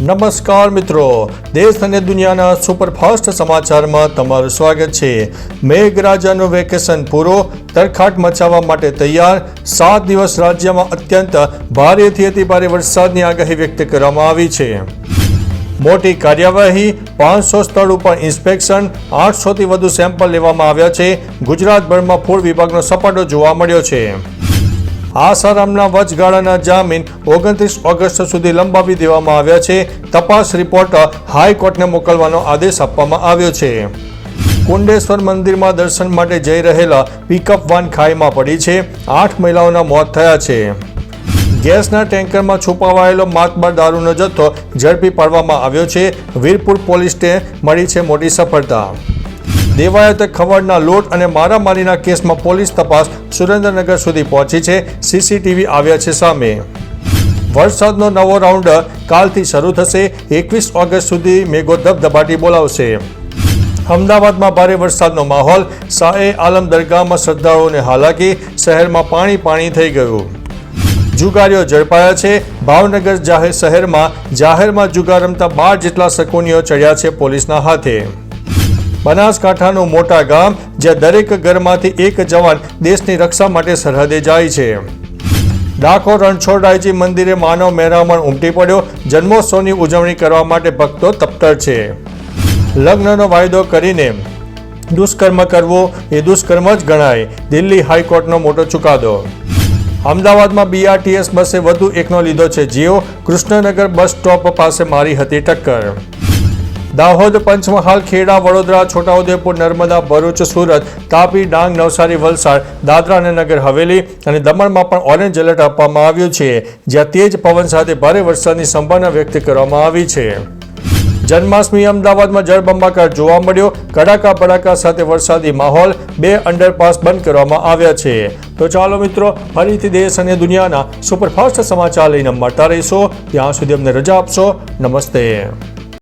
નમસ્કાર મિત્રો, દેશ અને દુનિયાના સુપરફાસ્ટ સમાચારમાં તમારું સ્વાગત છે। મેઘરાજાનું વેકેશન પૂરો, તરખાટ મચાવવા માટે તૈયાર। 7 દિવસ રાજ્યમાં અત્યંત ભારેથી અતિભારે વરસાદની આગાહી વ્યક્ત કરવામાં આવી છે। મોટી કાર્યવાહી, 500 સ્થળ ઉપર ઇન્સ્પેક્શન, 800થી વધુ સેમ્પલ લેવામાં આવ્યા છે। ગુજરાતભરમાં ફૂડ વિભાગનો સપાટો જોવા મળ્યો છે। આસારામના વચગાળાના જામીન 29 ઓગસ્ટ સુધી લંબાવી દેવામાં આવ્યા છે। તપાસ રિપોર્ટ હાઈકોર્ટને મોકલવાનો આદેશ આપવામાં આવ્યો છે। કુંડેશ્વર મંદિરમાં દર્શન માટે જઈ રહેલા પિકઅપ વાન ખાઈમાં પડી છે। 8 મહિલાઓના મોત થયા છે। ગેસના ટેન્કરમાં છુપાવાયેલો માતબર દારૂનો જથ્થો ઝડપી પાડવામાં આવ્યો છે। વીરપુર પોલીસને મળી છે મોટી સફળતા। દેવાયત ખવડના લૂંટ અને મારામારીના કેસમાં પોલીસ તપાસ સુરેન્દ્રનગર સુધી પહોંચી છે। સીસીટીવી આવ્યા છે સામે। વરસાદનો નવો રાઉન્ડ કાલથી શરૂ થશે। 21 ઓગસ્ટ સુધી મેઘો ધબધબાટી બોલાવશે। અમદાવાદમાં ભારે વરસાદનો માહોલ, શાહે આલમ દરગાહમાં શ્રદ્ધાળુઓને હાલાકી, શહેરમાં પાણી થઈ ગયું। જુગારીઓ ઝડપાયા છે। ભાવનગર જાહેરમાં જુગાર રમતા 12 જેટલા શકુનીઓ ચડ્યા છે પોલીસના હાથે। બનાસકાંઠાનું મોટા ગામ, જ્યાં દરેક ઘરમાંથી એક જવાન દેશની રક્ષા માટે સરહદે જાય છે। ડાકોર રણછોડરાયજી મંદિરે માનવ મહેરામણ ઉમટી પડ્યો। જન્મોત્સવની ઉજવણી કરવા માટે ભક્તો તપ્તર છે। લગ્નનો વાયદો કરીને દુષ્કર્મ કરવું એ દુષ્કર્મ જ ગણાય, દિલ્હી હાઈકોર્ટનો મોટો ચુકાદો। અમદાવાદમાં બીઆરટીએસ બસે વધુ એકનો લીધો છે જીવ, કૃષ્ણનગર બસ સ્ટોપ પાસે મારી હતી ટક્કર। દાહોદ, પંચમહાલ, ખેડા, વડોદરા, છોટાઉદેપુર, નર્મદા, ભરૂચ, સુરત, તાપી, ડાંગ, નવસારી, વલસાડ, દાદરા અને નગર હવેલી અને દમણમાં પણ ઓરેન્જ એલર્ટ આપવામાં આવ્યું છે, જ્યાં તેજ પવન સાથે ભારે વરસાદની સંભાવના વ્યક્ત કરવામાં આવી છે। જન્માષ્ટમી અમદાવાદમાં જળબંબાકાર જોવા મળ્યો। કડાકા ભડાકા સાથે વરસાદી માહોલ, 2 અંડરપાસ બંધ કરવામાં આવ્યા છે। તો ચાલો મિત્રો, ફરીથી દેશ અને દુનિયાના સુપરફાસ્ટ સમાચાર લઈને મળતા રહીશો। ત્યાં સુધી અમને રજા આપશો। નમસ્તે।